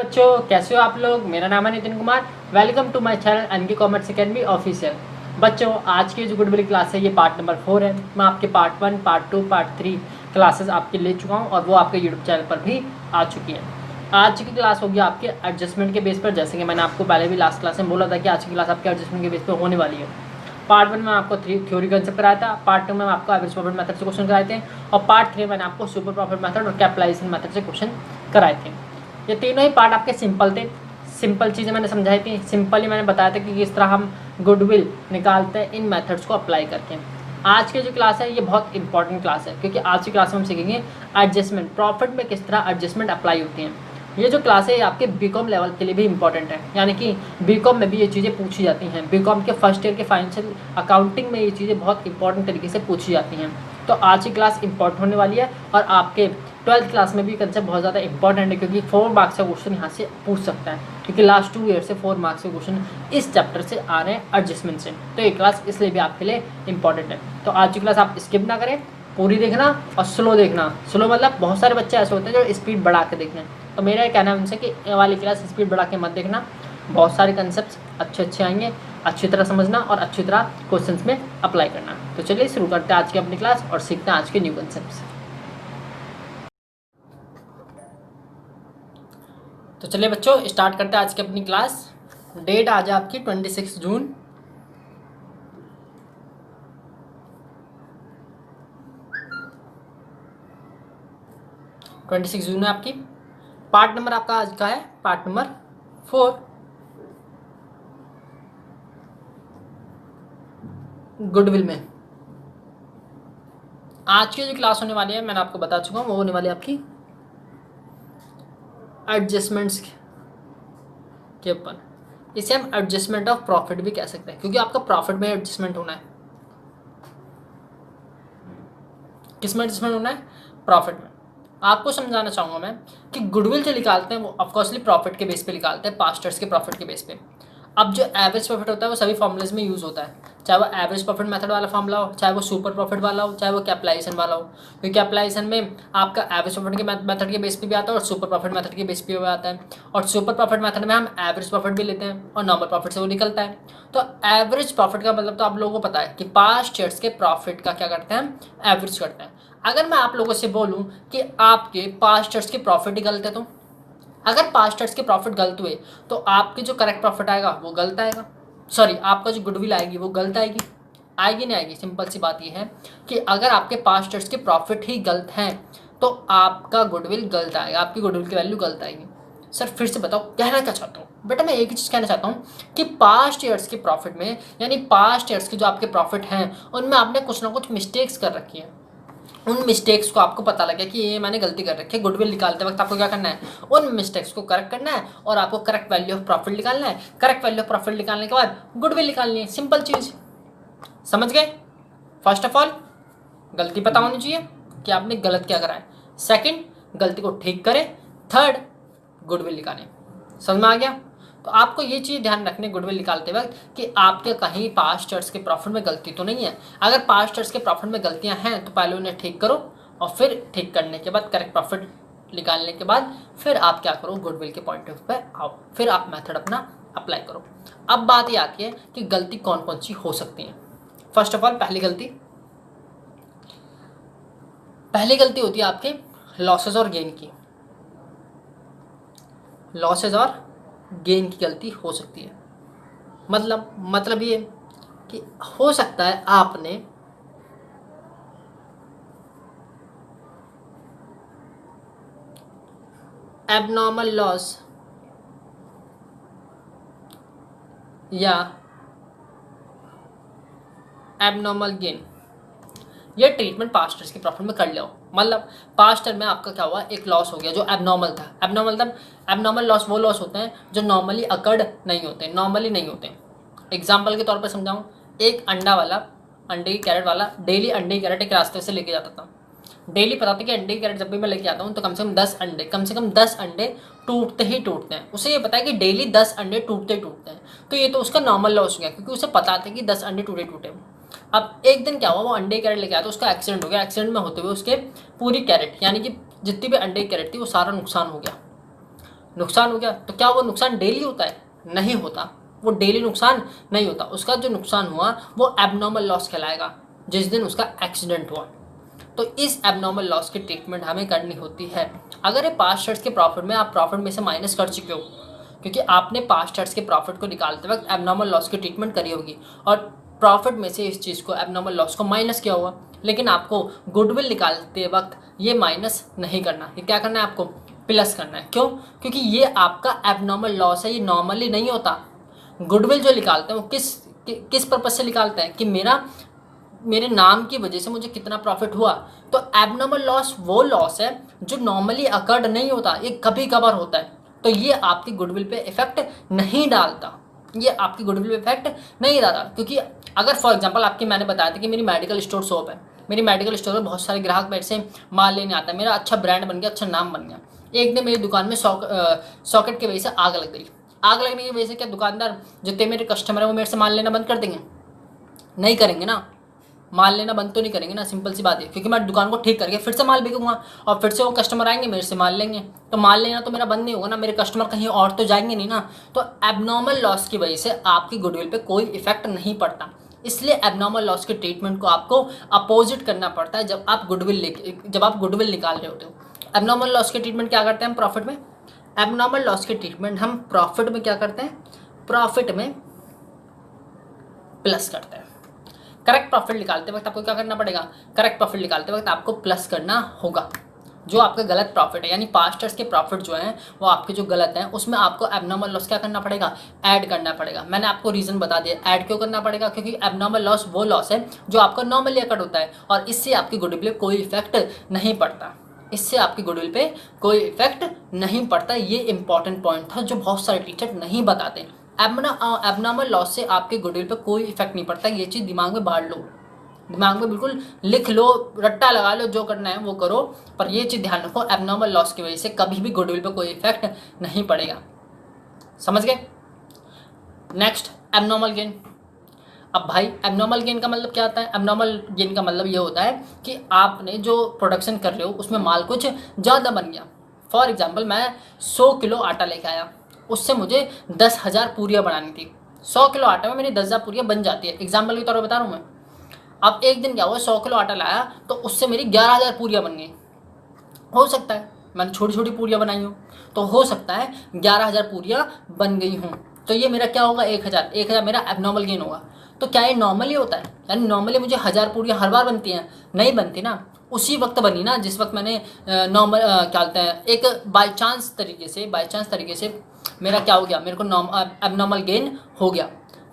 बच्चों, कैसे हो आप लोग। मेरा नाम है Nitin Kumar. Welcome to my channel NK commerce academy official. बच्चों, आज की जो गुडविल क्लास है ये पार्ट नंबर 4 है। मैं आपके पार्ट 1, पार्ट 2, पार्ट 3 क्लासेस आपके ले चुका हूँ और वो आपके यूट्यूब चैनल पर भी आ चुकी है। आज की क्लास होगी आपके एडजस्टमेंट के बेस पर। जैसे कि मैंने आपको पहले भी लास्ट क्लास में बोला था कि आज की क्लास आपके एडजस्टमेंट के बेस पर होने वाली है। पार्ट 1 में आपको थ्योरी कंसेप्ट कराया था, पार्ट 2 में आपको एवरेज प्रॉफिट मेथड से क्वेश्चन कराए थे और पार्ट 3 मैंने आपको सुपर प्रॉफिट मेथड और कैपिटलाइजेशन मेथड से क्वेश्चन कराए थे। ये तीनों ही पार्ट आपके सिंपल थे। सिंपल चीज़ें मैंने समझाई थी। सिंपल ही मैंने बताया था कि किस तरह हम गुडविल निकालते हैं इन मेथड्स को अप्लाई करके। आज की जो क्लास है ये बहुत इंपॉर्टेंट क्लास है, क्योंकि आज की क्लास में हम सीखेंगे एडजस्टमेंट, प्रॉफिट में किस तरह एडजस्टमेंट अप्लाई होती हैं। ये जो क्लास है ये आपके बीकॉम लेवल के लिए भी इंपॉर्टेंट है, यानी कि बीकॉम में भी ये चीज़ें पूछी जाती हैं। बीकॉम के फर्स्ट ईयर के फाइनेंशियल अकाउंटिंग में ये चीज़ें बहुत इंपॉर्टेंट तरीके से पूछी जाती हैं। तो आज की क्लास इंपॉर्टेंट होने वाली है और आपके 12th क्लास में भी कंसेप्ट बहुत ज़्यादा इंपॉर्टेंट है, क्योंकि 4 मार्क्स का क्वेश्चन यहाँ से पूछ सकता है, क्योंकि लास्ट 2 ईयर से 4 मार्क्स के क्वेश्चन इस चैप्टर से आ रहे हैं एडजस्टमेंट से। तो ये क्लास इसलिए भी आपके लिए इंपॉर्टेंट है। तो आज की क्लास आप स्किप ना करें, पूरी देखना और स्लो देखना। स्लो मतलब बहुत सारे बच्चे ऐसे होते हैं जो स्पीड बढ़ा के देखना है, तो मेरा ये कहना है उनसे कि ये वाली क्लास स्पीड बढ़ा के मत देखना। बहुत सारे कंसेप्ट अच्छे आएंगे, अच्छी तरह समझना और अच्छी तरह क्वेश्चंस में अप्लाई करना। तो चलिए शुरू करते हैं आज की अपनी क्लास और सीखते हैं आज के न्यू कंसेप्ट्स। तो चलिए बच्चों, स्टार्ट करते हैं आज की अपनी क्लास। डेट आज है आपकी 26 जून। है आपकी। पार्ट नंबर आपका आज का है पार्ट नंबर 4, गुडविल में। आज की जो क्लास होने वाली है मैंने आपको बता चुका हूँ, वो होने वाली है आपकी एडजस्टमेंट्स के ऊपर। इसे हम एडजस्टमेंट ऑफ प्रॉफिट भी कह सकते हैं, क्योंकि आपका प्रॉफिट में एडजस्टमेंट होना है। किस में एडजस्टमेंट होना है? प्रॉफिट में। आपको समझाना चाहूँगा मैं कि गुडविल जो निकालते हैं वो ऑफकोर्सली प्रॉफिट के बेस पे निकालते हैं, पास्ट ईयर्स के प्रॉफिट के बेस पे। अब जो एवरेज प्रॉफिट होता है वो सभी फॉर्मूलेज में यूज़ होता है, चाहे वो एवरेज प्रॉफिट मेथड वाला फॉर्मूला हो, चाहे वो सुपर प्रॉफिट वाला हो, चाहे वो कैपिटलाइजेशन वाला हो। क्योंकि कैपिटलाइजेशन में आपका एवरेज प्रॉफिट के मेथड के बेस पे भी आता है और सुपर प्रॉफिट मेथड के बेस पे भी आता है। और सुपर प्रॉफिट मेथड में हम एवरेज प्रॉफिट भी लेते हैं और नॉर्मल प्रॉफिट से वो निकलता है। तो एवरेज प्रॉफिट का मतलब तो आप लोगों को पता है कि पास्ट ईयर्स के प्रॉफिट का क्या करते हैं, हम एवरेज करते हैं। अगर मैं आप लोगों से बोलूं कि आपके पास्ट ईयर्स के प्रॉफिट ही गलत है, तो अगर पास्ट ईयर्स के प्रॉफिट गलत हुए तो आपके जो करेक्ट प्रॉफिट आएगा वो गलत आएगा। सॉरी, आपका जो गुडविल आएगी वो गलत आएगी। आएगी नहीं आएगी? सिंपल सी बात ये है कि अगर आपके पास्ट ईयर्स के प्रॉफिट ही गलत हैं तो आपका गुडविल गलत आएगा, आपकी गुडविल की वैल्यू गलत आएगी। सर फिर से बताओ कहना क्या चाहता हूँ? बेटा मैं एक ही चीज़ कहना चाहता हूँ कि पास्ट ईयर्स के प्रॉफिट में, यानी पास्ट ईयर्स के जो आपके प्रॉफिट हैं उनमें आपने कुछ ना कुछ मिस्टेक्स कर रखी है। उन मिस्टेक्स को आपको पता लगे कि ये मैंने गलती कर रखी है, गुडविल निकालते वक्त आपको क्या करना है, उन मिस्टेक्स को करेक्ट करना है और आपको करेक्ट वैल्यू ऑफ प्रॉफिट निकालना है। करेक्ट वैल्यू ऑफ प्रॉफिट निकालने के बाद गुडविल निकालनी है। सिंपल चीज़, समझ गए? फर्स्ट ऑफ ऑल गलती पता होनी चाहिए कि आपने गलत क्या करा है। सेकंड, गलती को ठीक करें। थर्ड, गुडविल निकालें। समझ में आ गया? तो आपको ये चीज़ ध्यान रखने गुडविल निकालते वक्त कि आपके कहीं पास्ट ईयर्स के प्रॉफिट में गलती तो नहीं है। अगर पास्ट ईयर्स के प्रॉफिट में गलतियां हैं तो पहले उन्हें ठीक करो और फिर ठीक करने के बाद, करेक्ट प्रॉफिट निकालने के बाद फिर आप क्या करो, गुडविल के पॉइंट ऑफ व्यू पे आओ, फिर आप मेथड अपना अप्लाई करो। अब बात ये आती है कि गलती कौन कौन सी हो सकती है। फर्स्ट ऑफ ऑल पहली गलती होती है आपके लॉसेज और गेन की। लॉसेज और गेन की गलती हो सकती है। मतलब ये कि हो सकता है आपने एबनॉर्मल लॉस या एबनॉर्मल गेन ये ट्रीटमेंट पास्ट ईयर्स के प्रॉफिट में कर लो। मतलब पास्ट ईयर में आपका क्या हुआ, एक लॉस हो गया जो एबनॉर्मल था। एबनॉर्मल लॉस वो लॉस होते हैं जो नॉर्मली अकर्ड नहीं होते। एग्जाम्पल के तौर पर समझाऊँ, एक अंडे की कैरेट वाला डेली अंडे की कैरेट एक रास्ते से लेके जाता था। डेली पता था कि अंडे की कैरेट जब भी मैं लेके आता हूँ तो कम से कम 10 अंडे टूटते हैं। उसे ये पता है कि डेली 10 अंडे टूटते हैं। तो ये तो उसका नॉर्मल लॉस हो गया, क्योंकि उसे पता था कि 10 अंडे टूटे। अब एक दिन क्या हुआ, वो अंडे कैरेट लेके आया तो उसका एक्सीडेंट हो गया। एक्सीडेंट में होते हुए उसके पूरी कैरेट, यानी कि जितनी भी अंडे की कैरेट थी वो सारा नुकसान हो गया। नुकसान हो गया। तो क्या वो नुकसान डेली होता है? नहीं होता, वो डेली नुकसान नहीं होता। उसका जो नुकसान हुआ वो एबनॉर्मल लॉस कहलाएगा जिस दिन उसका एक्सीडेंट हुआ। तो इस एबनॉर्मल लॉस की ट्रीटमेंट हमें करनी होती है। अगर ये पास्ट ईयर्स के प्रॉफिट में आप प्रॉफिट में से माइनस कर चुके हो, क्योंकि आपने पास्ट ईयर्स के प्रॉफिट को निकालते वक्त एबनॉर्मल लॉस की ट्रीटमेंट करी होगी और प्रॉफिट में से इस चीज़ को एबनॉर्मल लॉस को माइनस किया होगा, लेकिन आपको गुडविल निकालते वक्त ये माइनस नहीं करना, ये क्या करना है आपको? प्लस करना है। क्यों? क्योंकि ये आपका एबनॉर्मल लॉस है, ये नॉर्मली नहीं होता। गुडविल जो निकालते हैं वो किस पर्पज से निकालते हैं कि मेरे नाम की वजह से मुझे कितना प्रॉफिट हुआ। तो एबनॉर्मल लॉस वो लॉस है जो नॉर्मली अकर्ड नहीं होता, ये कभी कभार होता है। तो ये आपकी गुडविल पे इफेक्ट नहीं डालता, ये आपकी गुडविल पे इफेक्ट नहीं डालता। क्योंकि अगर फॉर एग्जांपल आपकी मैंने बताया था कि मेरी मेडिकल स्टोर शॉप है, मेरी मेडिकल स्टोर में बहुत सारे ग्राहक मेरे से माल लेने आता है, मेरा अच्छा ब्रांड बन गया, अच्छा नाम बन गया। एक दिन मेरी दुकान में सॉकेट की वजह से आग लग गई। आग लगने की वजह से क्या दुकानदार जितने मेरे कस्टमर है वो मेरे से माल लेना बंद कर देंगे? नहीं करेंगे ना, माल लेना बंद तो नहीं करेंगे ना, सिंपल सी बात है। क्योंकि मैं दुकान को ठीक करके फिर से माल बिकूंगा और फिर से वो कस्टमर आएंगे मेरे से माल लेंगे, तो माल लेना तो मेरा बंद नहीं होगा ना, मेरे कस्टमर कहीं और तो जाएंगे नहीं ना। तो एबनॉर्मल लॉस की वजह से आपकी गुडविल पे कोई इफेक्ट नहीं पड़ता। इसलिए एबनॉर्मल लॉस के ट्रीटमेंट को आपको अपोजिट करना पड़ता है जब आप गुडविल निकाल रहे होते हो। एबनॉर्मल लॉस के ट्रीटमेंट क्या करते हैं हम प्रॉफिट में? एबनॉर्मल लॉस के ट्रीटमेंट हम प्रॉफिट में क्या करते हैं? प्रॉफिट में प्लस करते हैं। करेक्ट प्रॉफिट निकालते वक्त आपको क्या करना पड़ेगा? करेक्ट प्रॉफिट निकालते वक्त आपको प्लस करना होगा। जो आपका गलत प्रॉफिट है, यानी पास्ट ईयर्स के प्रॉफिट जो हैं वो आपके जो गलत हैं, उसमें आपको एबनॉर्मल लॉस क्या करना पड़ेगा? ऐड करना पड़ेगा। मैंने आपको रीज़न बता दिया ऐड क्यों करना पड़ेगा, क्योंकि एबनॉर्मल लॉस वो लॉस है जो आपका नॉर्मली अकट होता है और इससे आपकी गुडविल पे कोई इफेक्ट नहीं पड़ता। इससे आपकी गुडविल पे कोई इफेक्ट नहीं पड़ता। ये इंपॉर्टेंट पॉइंट था जो बहुत सारे टीचर नहीं बताते। एबनॉर्मल लॉस से आपके गुडविल पे कोई इफेक्ट नहीं पड़ता। ये चीज़ दिमाग में बांट लो, दिमाग में बिल्कुल लिख लो, रट्टा लगा लो, जो करना है वो करो, पर ये चीज़ ध्यान रखो एबनॉर्मल लॉस की वजह से कभी भी गुडविल पे कोई इफेक्ट नहीं पड़ेगा। समझ गए? Next, abnormal gain. अब भाई एबनॉर्मल गेन का मतलब क्या आता है? एबनॉर्मल गेन का मतलब ये होता है कि आपने जो प्रोडक्शन कर रहे हो उसमें माल कुछ ज़्यादा बन गया। फॉर एग्जाम्पल मैं 100 किलो आटा लेके आया, उससे मुझे 10,000 पूरियाँ बनानी थी। 100 किलो आटा में मेरी 10,000 पूरियाँ बन जाती है, एग्जाम्पल के तौर पर बता रहा हूँ मैं। अब एक दिन क्या हुआ, 100 किलो आटा लाया तो उससे मेरी 11,000 पूरियाँ बन गई। हो सकता है मैंने छोटी छोटी पूरियाँ बनाई हूँ, तो हो सकता है 11,000 पूरियाँ बन गई हूँ। तो ये मेरा क्या होगा? 1,000 मेरा एबनॉर्मल गेन होगा। तो क्या ये नॉर्मली होता है? यानी नॉर्मली मुझे 1,000 पूरियाँ हर बार बनती हैं? नहीं बनती ना। उसी वक्त बनी ना जिस वक्त मैंने नॉर्मल क्या बोलते हैं, एक बाई चांस तरीके से मेरा क्या हो गया, मेरे को एबनॉर्मल गेन हो गया।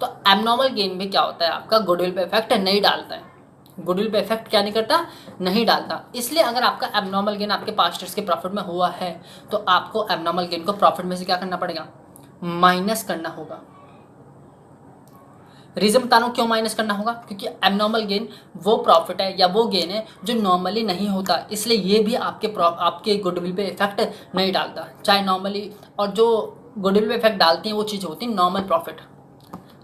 तो एबनॉर्मल गेन में क्या होता है, आपका गुडविल पे इफेक्ट नहीं डालता है। गुडविल पे इफेक्ट क्या नहीं करता? नहीं डालता। इसलिए अगर आपका एबनॉर्मल गेन आपके पास्ट ईयर्स के प्रॉफिट में हुआ है तो आपको एबनॉर्मल गेन को प्रॉफिट में से क्या करना पड़ेगा? माइनस करना होगा। रीज़न बता रहा हूँ क्यों माइनस करना होगा, क्योंकि एबनॉर्मल गेन वो प्रॉफिट है या वो गेन है जो नॉर्मली नहीं होता, इसलिए ये भी आपके गुडविल पे इफेक्ट नहीं डालता। चाहे नॉर्मली, और जो गुडविल पे इफेक्ट डालती हैं वो चीज़ होती है नॉर्मल प्रॉफिट।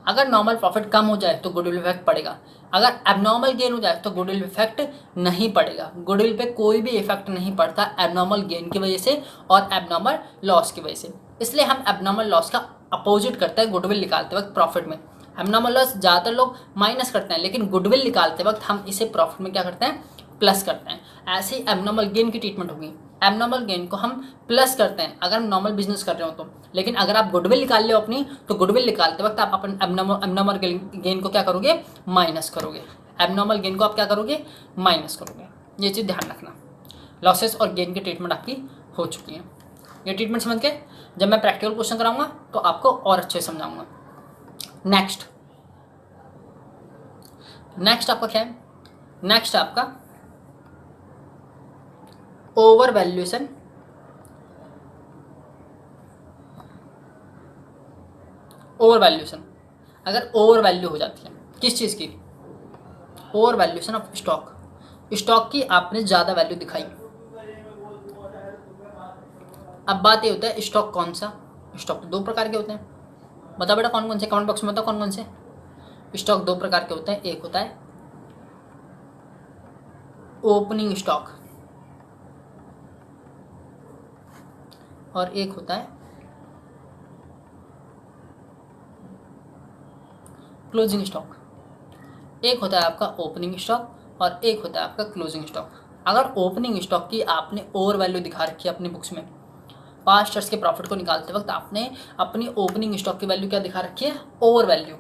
अगर नॉर्मल प्रॉफिट कम हो जाए तो गुडविल इफेक्ट पड़ेगा, अगर एबनॉर्मल गेन हो जाए तो गुडविल इफेक्ट नहीं पड़ेगा। गुडविल पे कोई भी इफेक्ट नहीं पड़ता एबनॉर्मल गेन की वजह से और एबनॉर्मल लॉस की वजह से। इसलिए हम एबनॉर्मल लॉस का अपोजिट करते हैं गुडविल निकालते वक्त प्रॉफिट में। एबनॉर्मल लॉस ज़्यादातर लोग माइनस करते हैं, लेकिन गुडविल निकालते वक्त हम इसे प्रॉफिट में क्या करते हैं? प्लस करते हैं। ऐसे ही एबनॉर्मल गेन की ट्रीटमेंट होगी। एबनॉर्मल गेन को हम प्लस करते हैं अगर हम नॉर्मल बिजनेस कर रहे हो तो, लेकिन अगर आप गुडविल निकाल ले अपनी, तो गुडविल निकालते वक्त आप अपन एबनॉर्मल गेन को क्या करोगे? माइनस करोगे। एबनॉर्मल गेन को आप क्या करोगे? माइनस करोगे। ये चीज़ ध्यान रखना। लॉसेस और गेन की ट्रीटमेंट आपकी हो चुकी है। ये ट्रीटमेंट समझ के जब मैं प्रैक्टिकल क्वेश्चन कराऊंगा तो आपको और अच्छे से समझाऊंगा। नेक्स्ट आपका क्या है? नेक्स्ट आपका ओवर वैल्यूएशन। ओवर वैल्यूएशन अगर ओवर वैल्यू हो जाती है किस चीज़ की? ओवर वैल्यूएशन ऑफ स्टॉक की आपने ज़्यादा वैल्यू दिखाई। अब बात ये होता है स्टॉक कौन सा? स्टॉक तो दो प्रकार के होते हैं। बता बेटा कौन कौन से, कमेंट बॉक्स में बताओ कौन कौन से। स्टॉक दो प्रकार के होते हैं, एक होता है ओपनिंग स्टॉक और एक होता है क्लोजिंग स्टॉक, एक होता है आपका ओपनिंग स्टॉक और एक होता है आपका क्लोजिंग स्टॉक। अगर ओपनिंग स्टॉक की आपने ओवर वैल्यू दिखा रखी है अपनी बुक्स में, पास्ट ईयर्स के प्रॉफिट को निकालते वक्त आपने अपनी ओपनिंग स्टॉक की वैल्यू क्या दिखा रखी है, ओवर वैल्यू।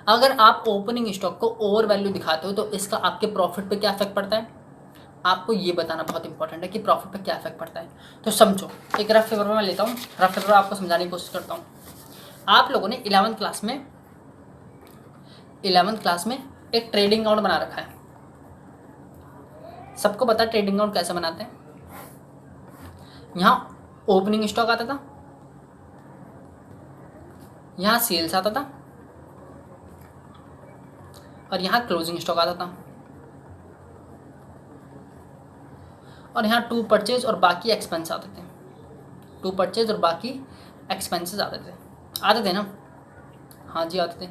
अगर आप ओपनिंग स्टॉक को ओवर वैल्यू दिखाते हो तो इसका आपके प्रॉफिट पे क्या इफेक्ट पड़ता है, आपको ये बताना बहुत इंपॉर्टेंट है कि प्रॉफिट पे क्या इफेक्ट पड़ता है। तो समझो, एक रफ पेपर में मैं लेता हूँ, रफ पेपर आपको समझाने की कोशिश करता हूँ। आप लोगों ने 11th क्लास में एक ट्रेडिंग अकाउंट बना रखा है। सबको पता है ट्रेडिंग अकाउंट कैसे बनाते हैं। यहाँ ओपनिंग स्टॉक आता था, यहाँ सेल्स आता था और यहाँ क्लोजिंग स्टॉक आता था, और यहाँ टू परचेज और बाकी एक्सपेंस आते थे। टू परचेज और बाकी एक्सपेंसेस आते थे ना, हाँ जी आते थे।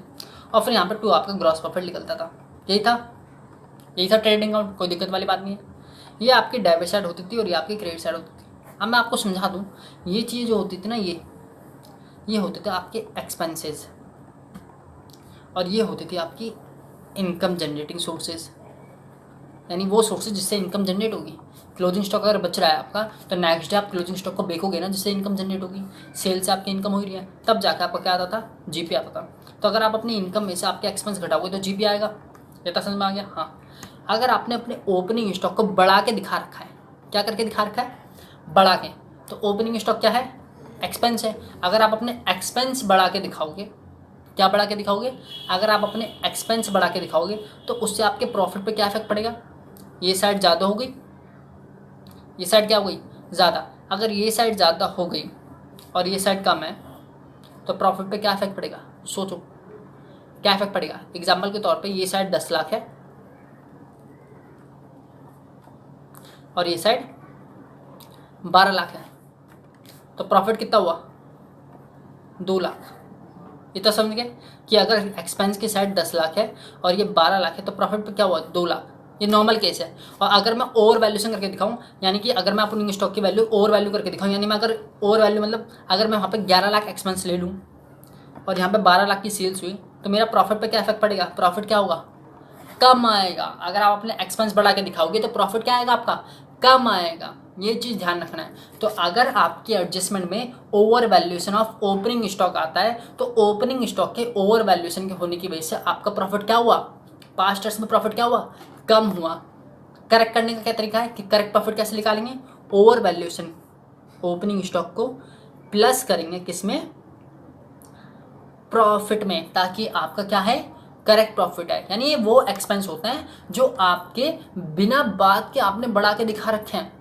और फिर यहाँ पर टू आपका ग्रॉस प्रॉफिट निकलता था। यही था ट्रेडिंग अकाउंट, कोई दिक्कत वाली बात नहीं है। ये आपकी डेबिट साइड होती थी और ये आपकी क्रेडिट साइड होती थी। अब मैं आपको समझा दूँ, ये चीज़ जो होती थी ना, ये होते थे आपके एक्सपेंसेस और ये होती थी आपकी इनकम जनरेटिंग सोर्सेज, यानी वो सोर्सेज जिससे इनकम जनरेट होगी। क्लोजिंग स्टॉक अगर बच रहा है आपका तो नेक्स्ट डे आप क्लोजिंग स्टॉक को बेचोगे ना, जिससे इनकम जनरेट होगी। सेल से आपकी इनकम हो रही है, तब जाकर आपका क्या आता था, जीपी आता था। तो अगर आप अपनी इनकम में से आपके एक्सपेंस घटाओगे तो जीपी आएगा। ये तो समझ में आ गया। हाँ, अगर आपने अपने ओपनिंग स्टॉक को बढ़ा के दिखा रखा है, क्या करके दिखा रखा है, बढ़ा के, तो ओपनिंग स्टॉक क्या है, एक्सपेंस है। अगर आप अपने एक्सपेंस बढ़ा के दिखाओगे, क्या बढ़ा के दिखाओगे, अगर आप अपने एक्सपेंस बढ़ा के दिखाओगे तो उससे आपके प्रॉफिट पे क्या इफेक्ट पड़ेगा, ये साइड ज़्यादा हो गई, ये साइड क्या हो गई, ज़्यादा। अगर ये साइड ज़्यादा हो गई और ये साइड कम है तो प्रॉफिट पे क्या इफेक्ट पड़ेगा, सोचो क्या इफेक्ट पड़ेगा। एग्जाम्पल के तौर पे ये साइड 10 लाख है और ये साइड 12 लाख है, तो प्रॉफिट कितना हुआ, 2 लाख। ये तो समझ गए कि अगर एक्सपेंस की साइड 10 लाख है और ये 12 लाख है तो प्रॉफिट पे क्या हुआ, 2 लाख। ये नॉर्मल केस है। और अगर मैं ओवर वैल्यूशन करके दिखाऊं, यानी कि अगर मैं अपनी स्टॉक की वैल्यू ओवर वैल्यू करके दिखाऊं, यानी मैं अगर ओवर वैल्यू मतलब अगर मैं वहाँ पे 11 लाख एक्सपेंस ले लूँ और यहाँ पे 12 लाख की सेल्स हुई तो मेरा प्रॉफिट पे क्या इफेक्ट पड़ेगा, प्रॉफिट क्या होगा, कम आएगा। अगर आप अपने एक्सपेंस बढ़ा के दिखाओगे तो प्रॉफिट क्या आएगा आपका, कम आएगा। ये चीज़ ध्यान रखना है। तो अगर आपकी एडजस्टमेंट में over valuation of opening stock आता है तो ओपनिंग स्टॉक के ओवर वैल्यूएशन के होने की वजह से आपका प्रॉफिट क्या हुआ, पास्ट ईयर्स में प्रॉफिट क्या हुआ, कम हुआ। करेक्ट करने का क्या तरीका है कि करेक्ट प्रॉफिट कैसे निकालेंगे, ओवर वैल्यूएशन ओपनिंग स्टॉक को प्लस करेंगे किसमें, प्रॉफिट में, ताकि आपका क्या है, करेक्ट प्रॉफिट है। यानी ये वो एक्सपेंस होते हैं जो आपके बिना बात के आपने बढ़ा के दिखा रखे हैं।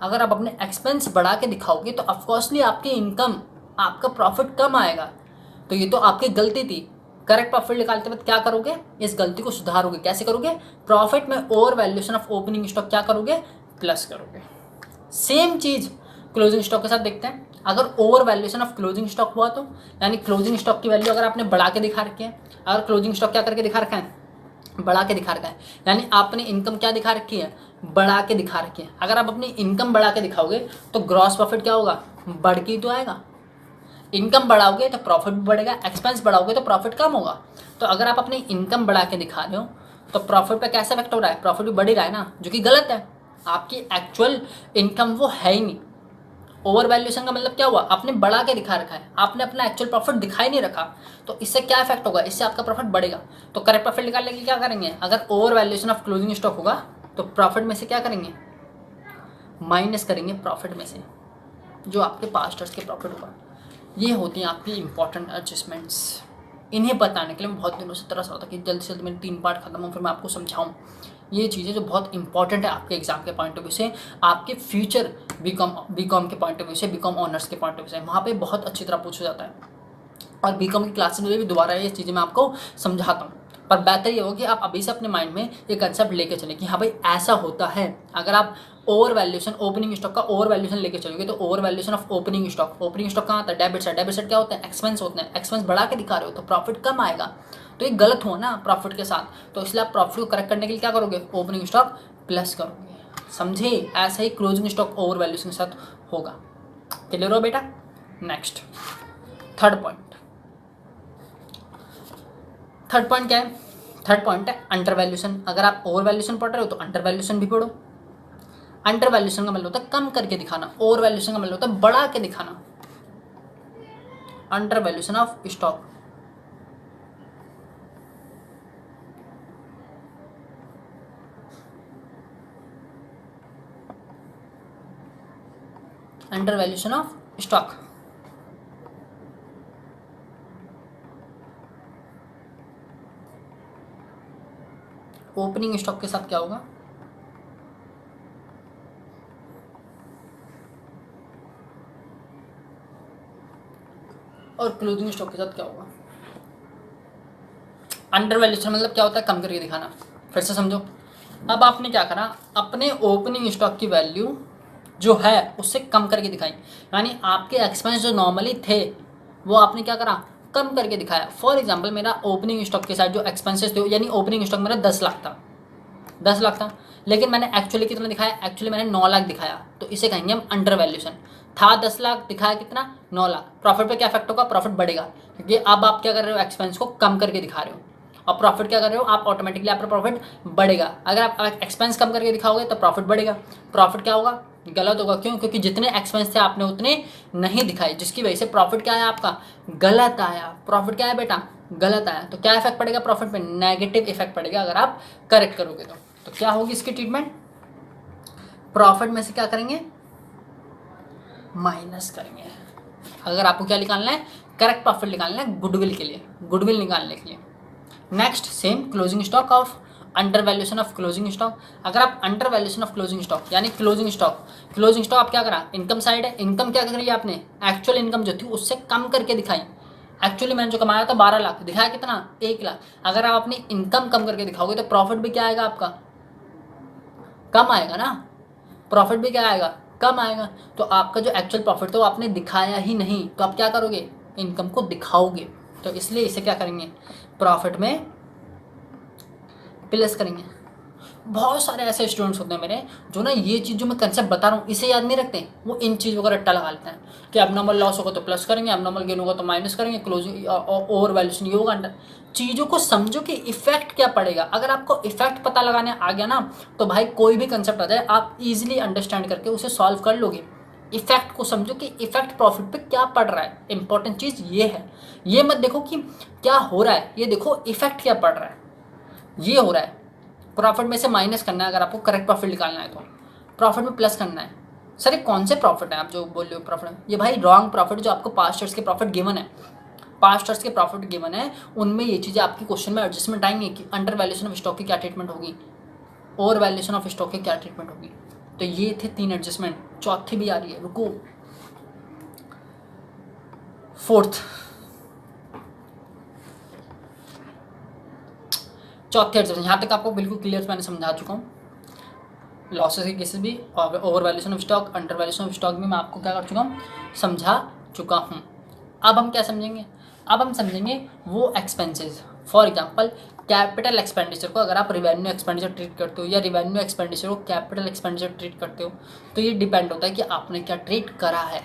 अगर आप अपने एक्सपेंस बढ़ा के दिखाओगे तो ऑफकोर्सली आपकी इनकम, आपका प्रॉफिट कम आएगा। तो ये तो आपकी गलती थी। करेक्ट प्रॉफिट निकालते वक्त क्या करोगे, इस गलती को सुधारोगे। कैसे करोगे, प्रॉफिट में over valuation of opening stock क्या करोगे, प्लस करोगे। सेम चीज क्लोजिंग स्टॉक के साथ देखते हैं। अगर over valuation of closing stock हुआ तो, यानी क्लोजिंग स्टॉक की वैल्यू अगर आपने बढ़ा के दिखा रखी है, अगर क्लोजिंग स्टॉक क्या करके दिखा रखा है, बढ़ा के दिखा रखा है, यानी आपने इनकम क्या दिखा रखी है, बढ़ा के दिखा रखी है। अगर आप अपनी इनकम बढ़ा के दिखाओगे तो ग्रॉस प्रॉफिट क्या होगा, बढ़ के ही तो आएगा। इनकम बढ़ाओगे तो प्रॉफिट भी बढ़ेगा, एक्सपेंस बढ़ाओगे तो प्रॉफिट कम होगा। तो अगर आप अपनी इनकम बढ़ा के दिखा रहे हो तो प्रॉफिट पे कैसा इफेक्ट हो रहा है, प्रॉफिट भी बढ़ ही रहा है ना, जो कि गलत है। आपकी एक्चुअल इनकम वो है ही नहीं। ओवर वैल्यूएशन का मतलब क्या हुआ, आपने बढ़ा के दिखा रखा है, आपने अपना एक्चुअल प्रॉफिट दिखा ही नहीं रखा। तो इससे क्या इफेक्ट होगा, इससे आपका प्रॉफिट बढ़ेगा। तो करेक्ट प्रॉफिट निकालने के लिए क्या करेंगे, अगर over valuation of closing stock होगा तो प्रॉफिट में से क्या करेंगे, माइनस करेंगे प्रॉफिट में से जो आपके पास्ट ईयर्स के प्रॉफिट होगा। ये होती हैं आपकी इंपॉर्टेंट एडजस्टमेंट्स। इन्हें बताने के लिए मैं बहुत दिनों से तरस रहा था कि जल्द से जल्द मेरे 3 पार्ट खत्म हो, फिर मैं आपको समझाऊँ। ये चीज़ें जो बहुत इंपॉर्टेंट है आपके एग्जाम के पॉइंट ऑफ व्यू से, आपके फ्यूचर बीकॉम के पॉइंट ऑफ व्यू से, बीकॉम ऑनर्स के पॉइंट ऑफ व्यू से, वहाँ पे बहुत अच्छी तरह पूछा जाता है। और बीकॉम की क्लासेस में भी दोबारा ये चीज़ें मैं आपको समझाता हूँ। पर बेहतर ये होगा कि आप अभी से अपने माइंड में ये कंसेप्ट लेके चलें कि हाँ भाई ऐसा होता है। अगर आप ओवर वैल्यूएशन ओपनिंग स्टॉक का ओवर वैल्यूएशन लेके चलोगे तो over valuation of opening stock कहाँ आता है, डेबिट साइड। डेबिट साइड क्या होता है, एक्सपेंस होते हैं। एक्सपेंस बढ़ा के दिखा रहे हो तो प्रॉफिट कम आएगा। तो ये गलत हुआ ना प्रॉफिट के साथ। तो इसलिए आप प्रॉफिट को करेक्ट करने के लिए क्या करोगे, ओपनिंग स्टॉक प्लस करोगे। समझे, ऐसा ही क्लोजिंग स्टॉक ओवर वैल्यूएशन के साथ होगा। क्लियर हो बेटा। Next third point, third point क्या है? थर्ड पॉइंट है अंडर वैल्यूशन। अगर आप ओवर वैल्यूशन पढ़ रहे हो तो अंडर वैल्यूशन भी पढ़ो। अंडर वैल्यूशन का मतलब होता है कम करके दिखाना, ओवर वैल्यूशन का मतलब होता है बढ़ा के दिखाना। Under valuation of stock. Under valuation of stock. Opening stock के साथ क्या होगा? और क्लोजिंग स्टॉक के साथ क्या होगा? अंडर वैल्यूशन मतलब क्या होता है? कम करके दिखाना। फिर से समझो। अब आपने क्या करा, अपने ओपनिंग स्टॉक की वैल्यू जो है उससे कम करके दिखाई, यानी आपके एक्सपेंस जो नॉर्मली थे वो आपने क्या करा, कम करके दिखाया। फॉर एग्जांपल मेरा ओपनिंग स्टॉक के साथ जो एक्सपेंसेस थे, यानी ओपनिंग स्टॉक मेरा 10 लाख था, 10 लाख था, लेकिन मैंने एक्चुअली कितना दिखाया? एक्चुअली मैंने 9 लाख दिखाया, तो इसे कहेंगे हम अंडर वैल्यूशन। था 10 लाख, दिखाया कितना? 9 लाख। प्रॉफिट पे क्या इफेक्ट होगा? प्रॉफिट बढ़ेगा, क्योंकि अब आप क्या कर रहे हो, एक्सपेंस को कम करके दिखा रहे हो। और प्रॉफिट क्या कर रहे हो आप, ऑटोमेटिकली आपका प्रॉफिट बढ़ेगा। अगर आप एक्सपेंस कम करके दिखाओगे तो प्रॉफिट बढ़ेगा। प्रॉफिट क्या होगा? गलत होगा। क्यों? क्योंकि जितने एक्सपेंस थे आपने उतने नहीं दिखाए, जिसकी वजह से प्रॉफिट क्या आया आपका? गलत आया। प्रॉफिट क्या है बेटा? गलत आया। तो क्या इफेक्ट पड़ेगा प्रॉफिट पे? नेगेटिव इफेक्ट पड़ेगा अगर आप करेक्ट करोगे तो क्या होगी इसकी ट्रीटमेंट? प्रॉफिट में से क्या करेंगे? माइनस करेंगे। अगर आपको क्या निकालना है? करेक्ट प्रॉफिट निकालना है गुडविल के लिए, गुडविल निकालने के लिए। Next same closing stock of under valuation of closing stock. अगर आप under valuation of closing stock यानी क्लोजिंग स्टॉक आप क्या करा? इनकम साइड है, इनकम क्या करी आपने? एक्चुअल इनकम जो थी उससे कम करके दिखाई। एक्चुअली मैंने जो कमाया था 12 लाख, दिखाया कितना? 1 लाख। अगर आप अपनी इनकम कम करके दिखाओगे तो प्रॉफिट भी क्या आएगा आपका? कम आएगा ना। प्रॉफिट भी क्या आएगा? कम आएगा। तो आपका जो एक्चुअल प्रॉफिट था वो आपने दिखाया ही नहीं, तो आप क्या करोगे? इनकम को दिखाओगे। तो इसलिए इसे क्या करेंगे? प्रॉफिट में प्लस करेंगे। बहुत सारे ऐसे स्टूडेंट्स होते हैं मेरे जो ना ये चीज़ जो मैं कंसेप्ट बता रहा हूँ इसे याद नहीं रखते, वो इन चीज़ों का रट्टा लगा लेते हैं कि एबनॉर्मल लॉस होगा तो प्लस करेंगे, एबनॉर्मल गेन होगा तो माइनस करेंगे, क्लोजिंग ओवर वैल्यूशन ये होगा अंडर। चीज़ों को समझो कि इफेक्ट क्या पड़ेगा। अगर आपको इफेक्ट पता लगाने आ गया ना तो भाई कोई भी कंसेप्ट आ जाए आप इजीली अंडरस्टैंड करके उसे सॉल्व कर लोगे। इफेक्ट को समझो कि इफेक्ट प्रॉफिट पे क्या पड़ रहा है। इंपॉर्टेंट चीज़ ये है, ये मत देखो कि क्या हो रहा है, ये देखो इफेक्ट क्या पड़ रहा है। ये हो रहा है, प्रॉफिट में से माइनस करना है। अगर आपको करेक्ट प्रॉफिट निकालना है तो प्रॉफिट में प्लस करना है। सर ये कौन से प्रॉफिट है आप जो बोल रहे हो प्रॉफिट? ये भाई रॉन्ग प्रॉफिट, जो आपको पास्ट ईयर्स के प्रॉफिट गिवन है, पास्ट ईयर्स के प्रॉफिट गिवन है, उनमें ये चीज़ें आपकी क्वेश्चन में एडजस्टमेंट आएंगी कि अंडर वैल्यूशन ऑफ स्टॉक की क्या ट्रीटमेंट होगी, ओवर वैल्यूशन ऑफ स्टॉक की क्या ट्रीटमेंट होगी। तो ये थे 3 एडजस्टमेंट, चौथी भी आ रही है, रुको। फोर्थ, चौथे एडजस्टमेंट यहाँ तक आपको बिल्कुल क्लियर मैंने समझा चुका हूँ। लॉसेस के केसेस भी और over valuation of stock, under valuation of stock भी मैं आपको क्या कर चुका हूँ, समझा चुका हूँ। अब हम क्या समझेंगे? अब हम समझेंगे वो expenses. For example capital expenditure को अगर आप रिवेन्यू एक्सपेंडिचर ट्रीट करते हो या रिवेन्यू एक्सपेंडिचर को कैपिटल एक्सपेंडिचर ट्रीट करते हो, तो ये डिपेंड होता है कि आपने क्या ट्रीट करा है,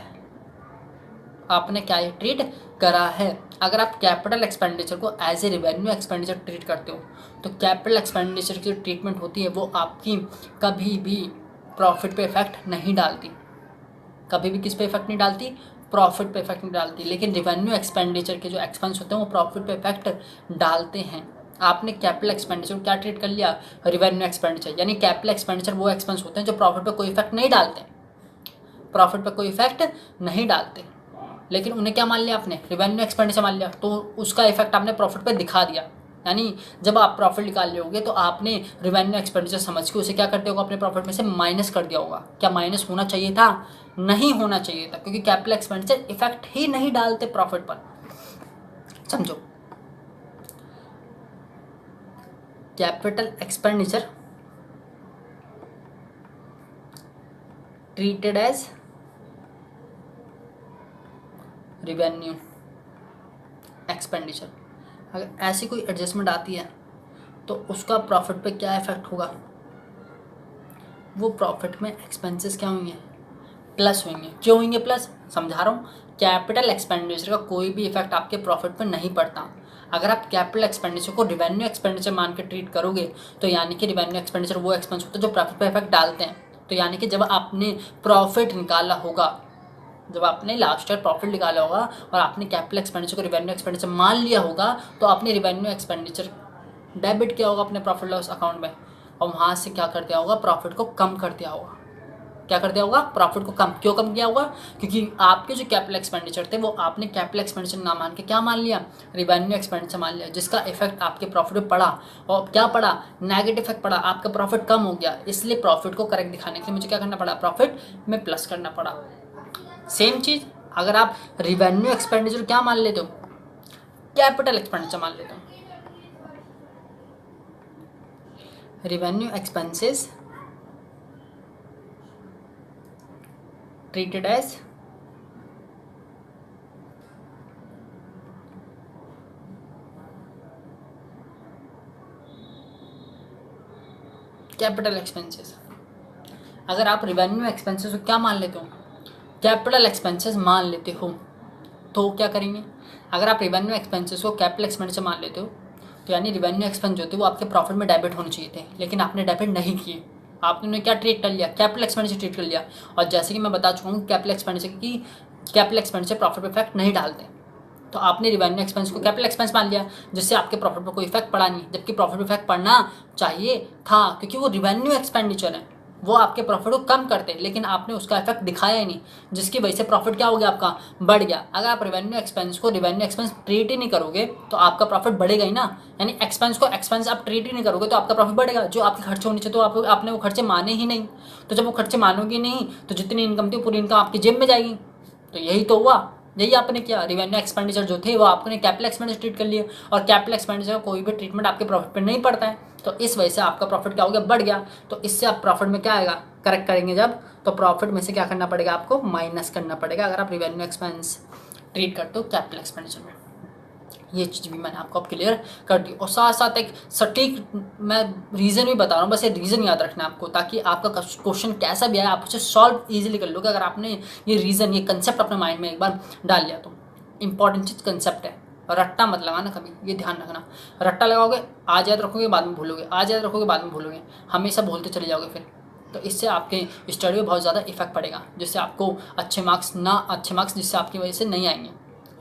आपने क्या ये ट्रीट करा है। अगर आप कैपिटल एक्सपेंडिचर को as a revenue expenditure treat करते हो तो कैपिटल एक्सपेंडिचर की जो ट्रीटमेंट होती है वो आपकी कभी भी प्रॉफिट पे इफेक्ट नहीं डालती, कभी भी किस पे इफेक्ट नहीं डालती? प्रॉफिट पे इफेक्ट नहीं डालती। लेकिन रिवेन्यू एक्सपेंडिचर के जो एक्सपेंस होते हैं वो प्रॉफिट पे इफेक्ट डालते हैं। आपने कैपिटल एक्सपेंडिचर क्या ट्रीट कर लिया? Revenue expenditure. यानी कैपिटल एक्सपेंडिचर वो एक्सपेंस होते हैं जो प्रॉफिट पे कोई इफेक्ट नहीं डालते, प्रॉफिट पे कोई इफेक्ट नहीं डालते, लेकिन उन्हें क्या मान लिया आपने? रिवेन्यू एक्सपेंडिचर मान लिया, तो उसका इफेक्ट आपने प्रॉफिट पे दिखा दिया। यानी जब आप प्रॉफिट निकाल रहे होगे तो आपने रिवेन्यू एक्सपेंडिचर समझ के उसे क्या करते होगा, अपने प्रॉफिट में से माइनस कर दिया होगा। क्या माइनस होना चाहिए था? नहीं होना चाहिए था, क्योंकि कैपिटल एक्सपेंडिचर इफेक्ट ही नहीं डालते प्रॉफिट पर। समझो, capital expenditure treated as revenue expenditure. अगर ऐसी कोई एडजस्टमेंट आती है तो उसका प्रॉफिट पे क्या इफेक्ट होगा? वो प्रॉफिट में एक्सपेंसेस क्या होंगे? प्लस होंगे। क्यों होंगे प्लस? समझा रहा हूँ। कैपिटल एक्सपेंडिचर का कोई भी इफेक्ट आपके प्रॉफिट पर नहीं पड़ता। अगर आप कैपिटल एक्सपेंडिचर को रिवेन्यू एक्सपेंडिचर मान के ट्रीट करोगे तो यानी कि रिवेन्यू एक्सपेंडिचर वो एक्सपेंस होता है जो प्रॉफिट पे इफेक्ट डालते हैं। तो यानी कि जब आपने प्रॉफिट निकाला होगा, जब आपने लास्ट ईयर प्रॉफिट निकाला होगा और आपने कैपिटल एक्सपेंडिचर को रिवेन्यू एक्सपेंडिचर मान लिया होगा, तो आपने रिवेन्यू एक्सपेंडिचर डेबिट किया होगा अपने प्रॉफिट लॉस अकाउंट में, और वहाँ से क्या कर दिया होगा, प्रॉफिट को कम कर दिया होगा। क्या कर दिया होगा, प्रॉफिट को कम। क्यों कम किया होगा, क्योंकि आपके जो कैपिटल एक्सपेंडिचर थे वो आपने कैपिटल एक्सपेंडिचर ना मान के क्या मान लिया, रिवेन्यू एक्सपेंडिचर मान लिया, जिसका इफेक्ट आपके प्रॉफिट पे पड़ा। और क्या पड़ा, नेगेटिव इफेक्ट पड़ा, आपका प्रॉफिट कम हो गया। इसलिए प्रॉफिट को करेक्ट दिखाने के लिए मुझे क्या करना पड़ा, प्रॉफिट में प्लस करना पड़ा। सेम चीज़ अगर आप रिवेन्यू एक्सपेंडिचर क्या मान लेते हो, कैपिटल एक्सपेंडिचर मान लेते हो। Revenue expenses treated as capital expenses. अगर आप रिवेन्यू एक्सपेंसेस को क्या मान लेते हो, कैपिटल एक्सपेंसेस मान लेते हो, तो क्या करेंगे, अगर आप रिवेन्यू एक्सपेंसेस को कैपिटल एक्सपेंडिचर मान लेते हो तो यानी रिवेन्यू एक्सपेंस जो थे वो आपके प्रॉफिट में डेबिट होने चाहिए थे, लेकिन आपने डेबिट नहीं किए। आपने क्या ट्रीट कर लिया, कैपिटल एक्सपेंडिचर ट्रीट कर लिया। और जैसे कि मैं बता चुका हूँ कैपिटल एक्सपेंडिचर प्रॉफिट पे इफेक्ट नहीं डालते, तो आपने रिवेन्यू एक्सपेंस को कैपिटल एक्सपेंस मान लिया, जिससे आपके प्रॉफिट पर कोई इफेक्ट पड़ा नहीं, जबकि प्रॉफिट पर इफेक्ट पड़ना चाहिए था, क्योंकि वो रिवेन्यू एक्सपेंडिचर है, वो आपके प्रॉफिट को कम करते, लेकिन आपने उसका इफेक्ट दिखाया ही नहीं, जिसकी वजह से प्रॉफिट क्या हो गया, आपका बढ़ गया। अगर आप रिवेन्यू एक्सपेंस को रिवेन्यू एक्सपेंस ट्रीट ही नहीं करोगे तो आपका प्रॉफिट बढ़ेगा ही ना, यानी एक्सपेंस को एक्सपेंस आप ट्रीट ही नहीं करोगे तो आपका प्रॉफिट बढ़ेगा। जो आपके खर्चे होने चाहिए तो आपने वो खर्चे माने ही नहीं, तो जब वो खर्चे मानोगे नहीं तो जितनी इनकम थी पूरी इनकम आपकी जेब में जाएगी। तो यही तो हुआ, यही आपने किया। रिवेन्यू एक्सपेंडिचर जो थे वो आपने कैपिटल एक्सपेंडिचर ट्रीट कर लिए, और कैपिटल एक्सपेंडिचर का कोई भी ट्रीटमेंट आपके प्रॉफिट पे नहीं पड़ता है, तो इस वजह से आपका प्रॉफिट क्या हो गया, बढ़ गया। तो इससे आप प्रॉफिट में क्या आएगा, करेक्ट करेंगे जब, तो प्रॉफिट में से क्या करना पड़ेगा, आपको माइनस करना पड़ेगा अगर आप रिवेन्यू एक्सपेंस ट्रीट करते हो कैपिटल एक्सपेंडिचर में। ये चीज़ भी मैंने आपको अब क्लियर कर दी, और साथ साथ एक सटीक मैं रीज़न भी बता रहा हूँ, बस ये रीज़न याद रखना है आपको, ताकि आपका क्वेश्चन कैसा भी आए आप उसे सॉल्व ईजिली कर लोगे। अगर आपने ये रीज़न, ये कंसेप्ट अपने माइंड में एक बार डाल लिया तो इंपॉर्टेंट चीज़ कंसेप्ट है। रट्टा मत लगाना कभी, ये ध्यान रखना। रट्टा लगाओगे, आज याद रखोगे बाद में भूलोगे, आज याद रखोगे बाद में भूलोगे, हमेशा भूलते चले जाओगे फिर, तो इससे आपके स्टडी में बहुत ज़्यादा इफेक्ट पड़ेगा, जिससे आपको अच्छे मार्क्स जिससे आपकी वजह से नहीं आएंगे।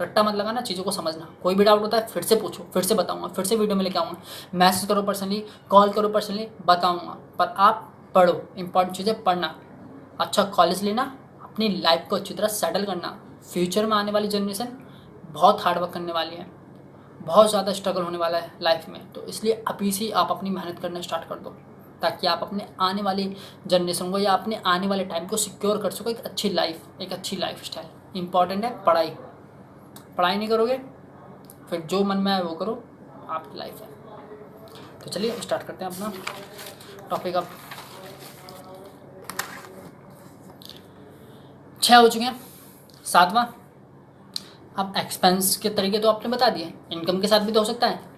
रट्टा मत लगाना, चीज़ों को समझना। कोई भी डाउट होता है फिर से पूछो, फिर से बताऊंगा, फिर से वीडियो में लेके आऊँगा, मैसेज करो पर्सनली, कॉल करो पर्सनली, बताऊँगा। पर आप पढ़ो, इंपॉर्टेंट चीज़ें पढ़ना, अच्छा कॉलेज लेना, अपनी लाइफ को अच्छी तरह सेटल करना। फ्यूचर में आने वाली जनरेशन बहुत हार्ड वर्क करने वाली है, बहुत ज़्यादा स्ट्रगल होने वाला है लाइफ में, तो इसलिए अभी से आप अपनी मेहनत करना स्टार्ट कर दो, ताकि आप अपने आने वाली जनरेशन को या अपने आने वाले टाइम को सिक्योर कर सको। एक अच्छी लाइफ स्टाइल इंपॉर्टेंट है। पढ़ाई नहीं करोगे फिर जो मन में आए वो करो, आपकी लाइफ है। तो चलिए स्टार्ट करते हैं अपना टॉपिक। अब 6 हो चुके हैं, 7वां। अब एक्सपेंस के तरीके तो आपने बता दिए, इनकम के साथ भी तो हो सकता है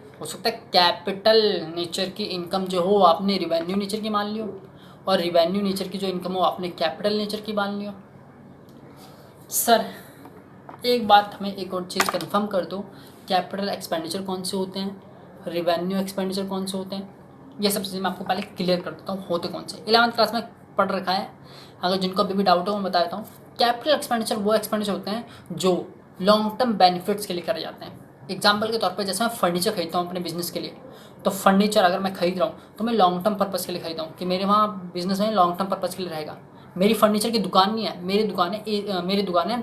कैपिटल नेचर की इनकम जो हो आपने रिवेन्यू नेचर की मान लियो, और रिवेन्यू नेचर की जो इनकम हो आपने कैपिटल नेचर की मान लियो। सर एक बात हमें एक और चीज़ कंफर्म कर दो, कैपिटल एक्सपेंडिचर कौन से होते हैं, रिवेन्यू एक्सपेंडिचर कौन से होते हैं, ये सब चीज़ें मैं आपको पहले क्लियर कर देता हूँ होते कौन से। 11वीं क्लास में पढ़ रखा है, अगर जिनको अभी भी डाउट हो मैं बता देता हूँ। कैपिटल एक्सपेंडिचर वो एक्सपेंडिचर होते हैं जो लॉन्ग टर्म बेनिफिट्स के लिए करे जाते हैं। एग्जाम्पल के तौर पर जैसे मैं फर्नीचर खरीदता हूँ अपने बिजनेस के लिए, तो फर्नीचर अगर मैं खरीद रहा हूँ तो मैं लॉन्ग टर्म पर्पज़ के लिए खरीदा हूँ कि मेरे वहाँ बिजनेस में लॉन्ग टर्म पर्पज़ के लिए रहेगा। मेरी फर्नीचर की दुकान नहीं है, मेरी दुकान है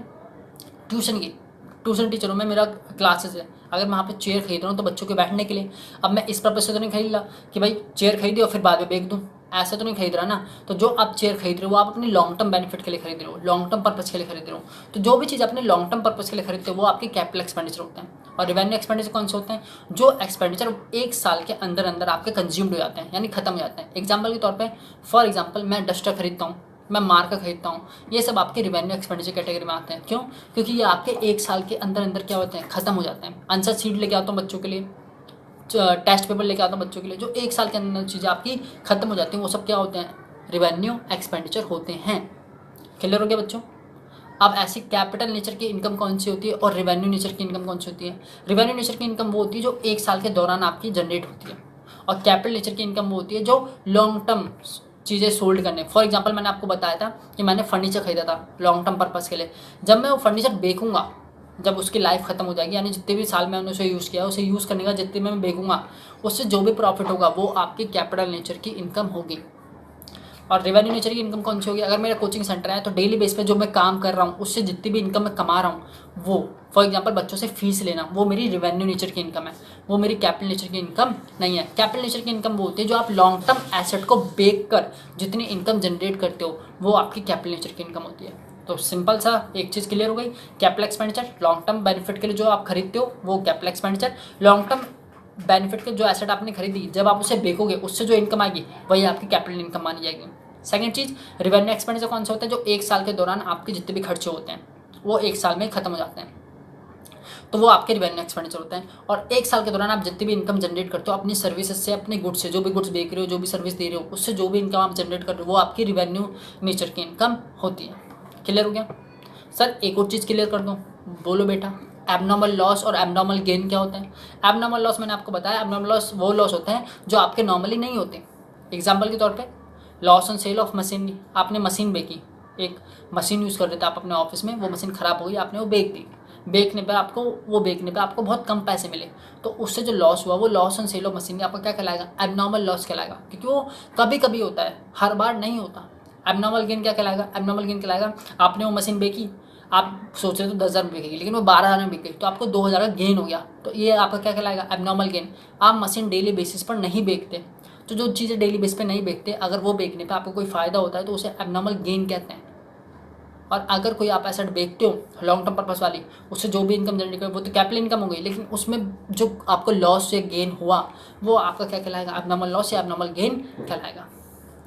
ट्यूशन टीचर हूँ मैं, मेरा क्लासेस है। अगर मैं वहाँ पे चेयर खरीद रहा हूँ तो बच्चों के बैठने के लिए, अब मैं इस पर्पज़ से तो नहीं खरीद रहा कि भाई चेयर खरीदी और फिर बाद में बेच दूँ, ऐसा तो नहीं खरीद रहा ना। तो जो आप चेयर खरीद रहे हो वो आप अपनी लॉन्ग टर्म बेनिफिट के लिए खरीद रहे हो, लॉन्ग टर्म पर्पज़ के लिए खरीद रहे हो। तो जो भी चीज़ अपने लॉन्ग टर्म पर्पज़ के लिए खरीदते हो वो आपके कैपिटल एक्सपेंडिचर होते हैं। और रिवेन्यू एक्सपेंडिचर कौन से होते हैं, जो एक्सपेंडिचर 1 साल के अंदर अंदर आपके कंज्यूम्ड हो जाते हैं, यानी खत्म हो जाते हैं। एग्जाम्पल के तौर पर फॉर एग्जाम्पल मैं डस्टर खरीदता हूँ, मैं मार्कर खरीदता हूँ, ये सब आपके रिवेन्यू एक्सपेंडिचर कैटेगरी में आते हैं। क्यों, क्योंकि ये आपके 1 साल के अंदर अंदर क्या होते हैं, खत्म हो जाते हैं। आंसर शीट लेके आता हूँ बच्चों के लिए, टेस्ट पेपर लेके आता हूँ बच्चों के लिए, जो 1 साल के अंदर चीज़ें आपकी खत्म हो जाती हैं वो सब क्या होते हैं, रिवेन्यू एक्सपेंडिचर होते हैं। क्लियर हो गया बच्चों। अब ऐसी कैपिटल नेचर की इनकम कौन सी होती है और रिवेन्यू नेचर की इनकम कौन सी होती है? रिवेन्यू नेचर की इनकम वो होती है जो एक साल के दौरान आपकी जनरेट होती है, और कैपिटल नेचर की इनकम वो होती है जो लॉन्ग टर्म चीज़ें सोल्ड करने। फॉर एग्जांपल मैंने आपको बताया था कि मैंने फर्नीचर खरीदा था लॉन्ग टर्म पर्पज़ के लिए। जब मैं वो फर्नीचर बेचूंगा, जब उसकी लाइफ ख़त्म हो जाएगी, यानी जितने भी साल मैंने उसे यूज़ किया, उसे यूज़ करने का जितने में मैं बेचूंगा, उससे जो भी प्रॉफिट होगा वो आपकी कैपिटल नेचर की इनकम होगी। और रेवेन्यू नेचर की इनकम कौन सी होगी? अगर मेरा कोचिंग सेंटर है तो डेली बेस पे जो मैं काम कर रहा हूँ उससे जितनी भी इनकम मैं कमा रहा हूँ, वो फॉर एग्जांपल बच्चों से फीस लेना, वो मेरी रेवेन्यू नेचर की इनकम है, वो मेरी कैपिटल नेचर की इनकम नहीं है। कैपिटल नेचर की इनकम वो होती है जो आप लॉन्ग टर्म एसेट को बेच कर जितनी इनकम जनरेट करते हो, वो आपकी कैपिटल नेचर की इनकम होती है। तो सिंपल सा एक चीज़ क्लियर हो गई, capital expenditure long term benefit के लिए जो आप खरीदते हो वो capital expenditure, long term benefit के जो एसेट आपने खरीदी जब आप उसे बेचोगे उससे जो इनकम आएगी वही आपकी कैपिटल इनकम मानी जाएगी। सेकंड चीज़, रिवेन्यू एक्सपेंडिचर कौन सा होता है? जो एक साल के दौरान आपके जितने भी खर्चे होते हैं वो एक साल में खत्म हो जाते हैं, तो वो आपके रिवेन्यू एक्सपेंडिचर होते हैं। और एक साल के दौरान आप जितनी भी इनकम जनरेट करते हो अपनी सर्विसेज से, अपने गुड्स से, जो भी गुड्स बेच रहे हो, जो भी सर्विस दे रहे हो, उससे जो भी इनकम आप जनरेट कर रहे हो वो आपकी रिवेन्यू नेचर की इनकम होती है। क्लियर हो गया? सर एक और चीज़ क्लियर कर दूँ, बोलो बेटा। एबनॉर्मल लॉस और एबनॉर्मल गेन क्या होता है? एबनॉर्मल लॉस मैंने आपको बताया, एबनॉर्मल लॉस वो लॉस होते हैं जो आपके नॉर्मली नहीं होते। एग्जाम्पल के तौर पे loss on sale of machinery, आपने मशीन बेची, एक मशीन यूज़ कर रहे थे आप अपने ऑफिस में, वो मशीन ख़राब हो गई, आपने वो बेच दी, बेचने पर आपको बहुत कम पैसे मिले, तो उससे जो लॉस हुआ वो loss on sale of machinery आपका क्या कहलाएगा? एबनॉर्मल लॉस कहलाएगा, क्योंकि वो कभी कभी होता है, हर बार नहीं होता। एबनॉर्मल गेन क्या कहलाएगा? एबनॉर्मल गेन कहलाएगा आपने वो मशीन बेची, आप सोच रहे हो 10,000 में बिकेगी लेकिन वो 12,000 में बिक गई, तो आपको 2,000 का गेन हो गया, तो ये आपका क्या कहलाएगा? Abnormal gain. आप मशीन डेली बेसिस पर नहीं बेचते, तो जो चीज़ें डेली बेस पे नहीं बेचते, अगर वो बेचने पे आपको कोई फ़ायदा होता है तो उसे एबनॉर्मल गेन कहते हैं। और अगर कोई आप एसेट बेचते हो लॉन्ग टर्म पर्पस वाली, उससे जो भी इनकम जनरेट करे वो तो कैपिटल इनकम हो गई, लेकिन उसमें जो आपको लॉस या गेन हुआ वो आपका क्या कहलाएगा? एबनॉर्मल लॉस या एबनॉर्मल गेन कहलाएगा।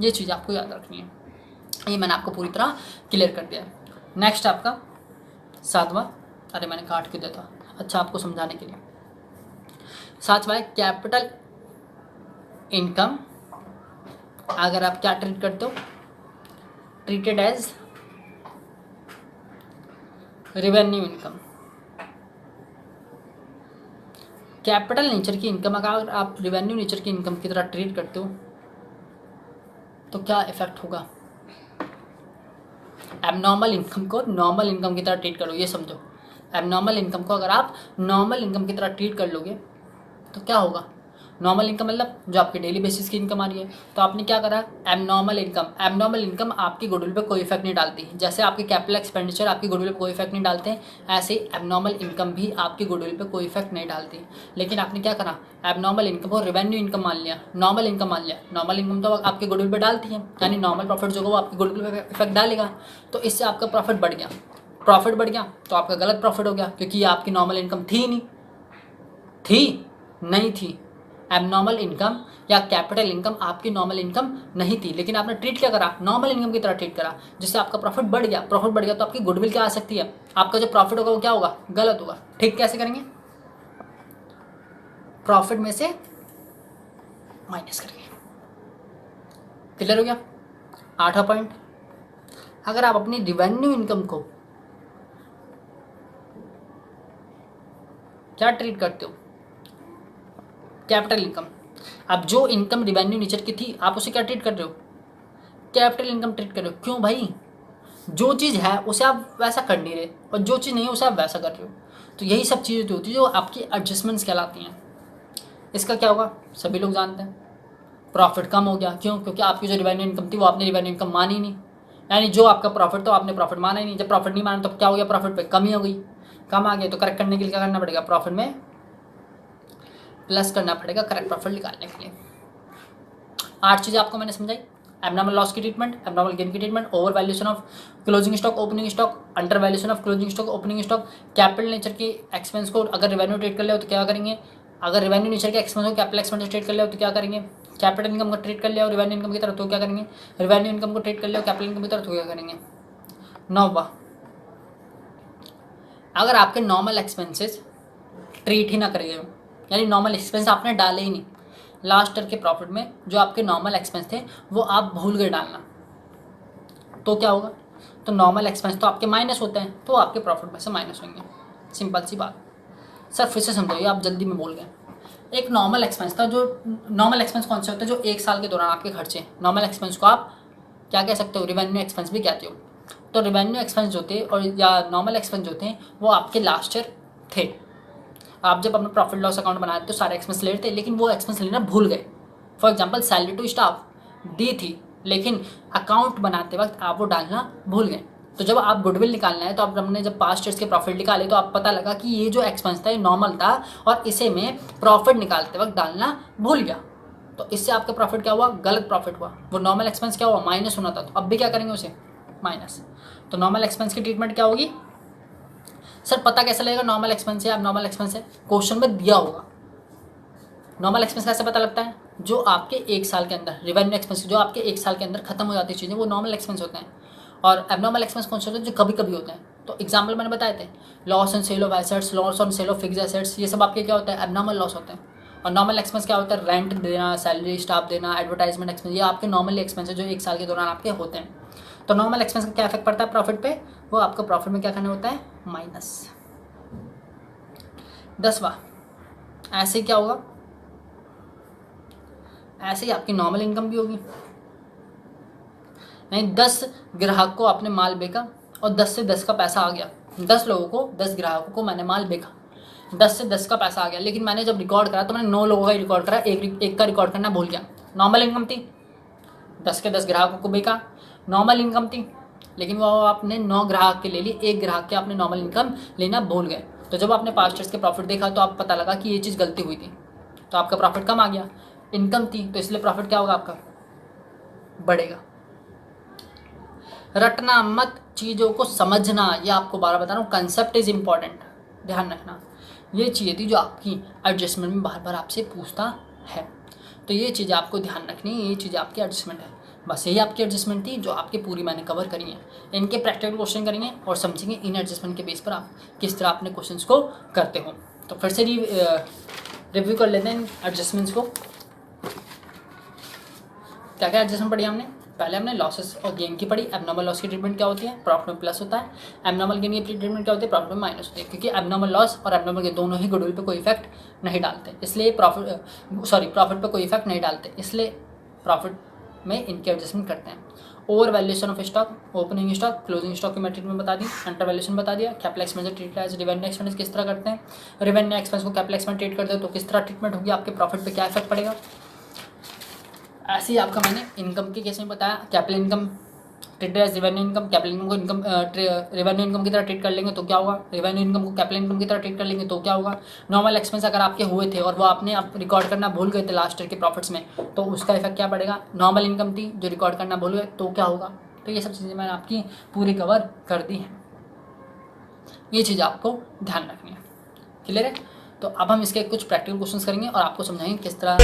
ये चीज़ आपको याद रखनी है, ये मैंने आपको पूरी तरह क्लियर कर दिया है। नेक्स्ट आपका 7वां, अरे मैंने काट के दिया था, अच्छा आपको समझाने के लिए। 7वां है कैपिटल इनकम। अगर आप क्या ट्रीट करते हो? Treated as revenue income. Capital nature की इनकम अगर आप रेवेन्यू नेचर की इनकम की तरह ट्रीट करते हो तो क्या इफेक्ट होगा? एबनॉर्मल इनकम को नॉर्मल इनकम की तरह ट्रीट करो, ये समझो। एबनॉर्मल इनकम को अगर आप नॉर्मल इनकम की तरह ट्रीट कर लोगे तो क्या होगा? नॉर्मल इनकम मतलब जो आपकी डेली बेसिस की इनकम आ रही है, तो आपने क्या करा? Abnormal income. एबनॉर्मल इनकम आपकी गुडविल पे कोई इफेक्ट नहीं डालती, जैसे आपके कैपिटल एक्सपेंडिचर आपकी गुडविल पे कोई इफेक्ट नहीं डालते हैं, ऐसे ही एबनॉर्मल इनकम भी आपकी गुडविल पे कोई इफेक्ट नहीं डालती। लेकिन आपने क्या करा? एबनॉर्मल इनकम को रेवेन्यू इनकम मान लिया, नॉर्मल इनकम मान लिया। नॉर्मल इनकम तो आपकी गुडविल पे डालती है, यानी नॉर्मल प्रॉफिट जो होगा वो आपकी गुडविल पे इफेक्ट डालेगा, तो इससे आपका प्रॉफिट बढ़ गया। प्रॉफिट बढ़ गया तो आपका गलत प्रॉफिट हो गया, क्योंकि ये आपकी नॉर्मल इनकम थी नहीं, थी नहीं थी। एबनॉर्मल इनकम या कैपिटल इनकम आपकी नॉर्मल इनकम नहीं थी, लेकिन आपने ट्रीट क्या करा? नॉर्मल इनकम की तरह ट्रीट करा, जिससे आपका प्रॉफिट बढ़ गया। प्रॉफिट बढ़ गया तो आपकी गुडविल क्या आ सकती है? आपका जो प्रॉफिट होगा वो क्या होगा? गलत होगा। ठीक कैसे करेंगे? प्रॉफिट में से माइनस करेंगे। क्लियर हो गया? 8वां पॉइंट, अगर आप अपनी रिवेन्यू इनकम को क्या ट्रीट करते हो? Capital income. अब जो इनकम रिवेन्यू नेचर की थी आप उसे क्या ट्रीट कर रहे हो? कैपिटल इनकम ट्रीट कर रहे हो। क्यों भाई? जो चीज़ है उसे आप वैसा कर नहीं रहे और जो चीज़ नहीं है उसे आप वैसा कर रहे हो, तो यही सब चीज़ें जो होती है जो आपकी एडजस्टमेंट्स कहलाती हैं। इसका क्या होगा? सभी लोग जानते हैं, प्रॉफिट कम हो गया। क्यों? क्योंकि आपकी जो रिवेन्यू इनकम थी वो आपने रिवेन्यू इनकम मानी नहीं, यानी जो आपका प्रॉफिट था आपने प्रॉफिट माना ही नहीं। जब प्रॉफिट नहीं माना तो क्या हो गया? प्रॉफिट पे कमी हो गई, कम आ गया, तो करेक्ट करने के लिए क्या करना पड़ेगा? प्रॉफिट में प्लस करना पड़ेगा करेक्ट प्रॉफिट निकालने के लिए। 8 चीज़ें आपको मैंने समझाई। एबनॉर्मल लॉस की ट्रीटमेंट, एबनॉर्मल गेन की treatment, over valuation of closing stock opening stock, under valuation of closing stock opening stock, capital nature की एक्सपेंस को अगर रेवेन्यू ट्रीट कर ले तो क्या करेंगे? अगर रेवेन्यू नेचर के एक्सपेंस को कैपिटल एक्सपेंस ट्रीट कर ले तो क्या करेंगे? कैपिटल इनकम को ट्रीट कर लिया और रेवेन्यू इनकम की तरह तो क्या करेंगे? रेवेन्यू इनकम को ट्रीट कर लिया और कैपिटल इनकम की तरह तो क्या करेंगे? 9वां, अगर आपके नॉर्मल एक्सपेंसेस ट्रीट ही ना करेंगे, यानी नॉर्मल एक्सपेंस आपने डाले ही नहीं, लास्ट ईयर के प्रॉफिट में जो आपके नॉर्मल एक्सपेंस थे वो आप भूल गए डालना, तो क्या होगा? तो नॉर्मल एक्सपेंस तो आपके माइनस होते हैं, तो आपके प्रॉफिट में से माइनस होंगे। सिंपल सी बात। सर फिर से समझाइए, आप जल्दी में बोल गए। एक नॉर्मल एक्सपेंस था, जो नॉर्मल एक्सपेंस कौन से होते हैं, जो एक साल के दौरान आपके खर्चे, नॉर्मल एक्सपेंस को आप क्या कह सकते हो, रिवेन्यू एक्सपेंस भी कहते हो। तो रिवेन्यू एक्सपेंस जो थे और या नॉर्मल एक्सपेंस जो थे वो आपके लास्ट ईयर थे। आप जब अपना प्रॉफिट लॉस अकाउंट बनाए तो सारे एक्सपेंस ले रहे थे, लेकिन वो एक्सपेंस लेना भूल गए। For example salary to staff दी थी, लेकिन अकाउंट बनाते वक्त आप वो डालना भूल गए। तो जब आप गुडविल निकालना है तो आप हमने जब पास्ट ईयर्स के प्रॉफिट निकाले तो आप पता लगा कि ये जो एक्सपेंस था ये नॉर्मल था और इसे मैं प्रॉफिट निकालते वक्त डालना भूल गया। तो इससे आपका प्रॉफिट क्या हुआ, गलत प्रॉफिट हुआ। वो नॉर्मल एक्सपेंस क्या हुआ, माइनस होना था। तो अब भी क्या करेंगे उसे, माइनस। तो नॉर्मल एक्सपेंस की ट्रीटमेंट क्या होगी। सर पता कैसे लगेगा नॉर्मल एक्सपेंस है अब नॉर्मल एक्सपेंस है, क्वेश्चन में दिया होगा। नॉर्मल एक्सपेंस कैसे पता लगता है, जो आपके एक साल के अंदर रिवेन्यू एक्सपेंस जो आपके एक साल के अंदर खत्म हो जाती चीज़ें वो नॉर्मल एक्सपेंस होते हैं। और एबनॉर्मल एक्सपेंस कौन से होते हैं, जो कभी कभी होते हैं। तो एग्जाम्पल मैंने बताए थे, loss and sale of assets, loss on sale of fix assets, ये सब आपके क्या होता है, एबनॉर्मल लॉस होते हैं। और नॉर्मल एक्सपेंस क्या होता है, रेंट देना, सैलरी स्टाफ देना, एडवर्टाइजमेंट एक्सपेंस, ये आपके नॉर्मल एक्सपेंस है जो एक साल के दौरान आपके होते हैं। तो नॉर्मल एक्सपेंस का क्या इफेक्ट पड़ता है प्रॉफिट पे, वो आपको प्रॉफिट में क्या करना होता है, माइनस। 10वां, ऐसे क्या होगा, ऐसे ही आपकी नॉर्मल इनकम भी होगी। यानी 10 ग्राहक को आपने माल बेचा और 10 से 10 का पैसा आ गया। 10 लोगों को, 10 ग्राहकों को मैंने माल बेचा, 10 से 10 का पैसा आ गया, लेकिन मैंने जब रिकॉर्ड करा तो मैंने 9 लोगों का रिकॉर्ड करा, एक का रिकॉर्ड करना भूल गया। नॉर्मल इनकम थी, 10 के 10 ग्राहकों को बेचा, नॉर्मल इनकम थी, लेकिन वो आपने 9 ग्राहक के ले ली, एक ग्राहक के आपने नॉर्मल इनकम लेना भूल गए। तो जब आपने पास्ट ईयर्स के प्रॉफिट देखा तो आप पता लगा कि ये चीज़ गलती हुई थी, तो आपका प्रॉफिट कम आ गया। इनकम थी तो इसलिए प्रॉफिट क्या होगा आपका, बढ़ेगा। रटना मत, चीज़ों को समझना, ये आपको बार बता रहा हूँ, कंसेप्ट इज इम्पॉर्टेंट, ध्यान रखना। ये चीज़ें थी जो आपकी एडजस्टमेंट में बार बार आपसे पूछता है, तो ये चीज़ें आपको ध्यान रखनी है, ये चीज़ें आपकी एडजस्टमेंट है। बस यही आपकी एडजस्टमेंट थी जो आपकी पूरी मैंने कवर करी है। इनके प्रैक्टिकल क्वेश्चन करेंगे और समझेंगे इन एडजस्टमेंट के बेस पर आप किस तरह अपने क्वेश्चंस को करते हो। तो फिर से रिव्यू कर लेते हैं एडजस्टमेंट्स को। क्या क्या एडजस्टमेंट पढ़ी हमने, पहले हमने लॉसेस और गेन की पढ़ी। एबनॉर्मल लॉस की ट्रीटमेंट क्या होती है, प्रॉफिट में प्लस होता है। एबनॉर्मल गेन की ट्रीटमेंट क्या होती है, प्रॉफिट में माइनस होती है, क्योंकि एबनॉर्मल लॉस और एबनॉर्मल गेन दोनों ही गुडविल पे कोई इफेक्ट नहीं डालते, इसलिए प्रॉफिट पे कोई इफेक्ट नहीं डालते, इसलिए प्रॉफिट में इनके एडजस्टमेंट करते हैं। Over valuation of stock, opening stock, closing stock की मैं ट्रीटमेंट बता दी, अंडर वैल्यूएशन बता दिया। Capital expenditure treat as revenue expense किस तरह करते हैं, रिवेन्यू एक्सपेंस को कैपिटल एक्सपेंस ट्रीट करते हैं तो किस तरह ट्रीटमेंट होगी, आपके प्रॉफिट पे क्या इफेक्ट पड़ेगा। ऐसे ही आपका मैंने इनकम के केस में बताया, capital income treated as revenue income, capital income को रिवेन्यू इनकम की तरह ट्रीट कर लेंगे तो क्या होगा, रिवेन्यू इनकम को कैपिटल इनकम की तरह ट्रीट कर लेंगे तो क्या होगा। नॉर्मल एक्सपेंस अगर आपके हुए थे और वो आपने आप रिकॉर्ड करना भूल गए थे लास्ट ईयर के प्रॉफिट्स में, तो उसका इफेक्ट क्या पड़ेगा। नॉर्मल इनकम थी जो रिकॉर्ड करना भूल गए तो क्या होगा। तो ये सब चीज़ें मैंने आपकी पूरी कवर कर दी हैं, ये चीज़ आपको ध्यान रखनी है। क्लियर है। तो अब हम इसके कुछ प्रैक्टिकल क्वेश्चंस करेंगे और आपको समझाएंगे किस तरह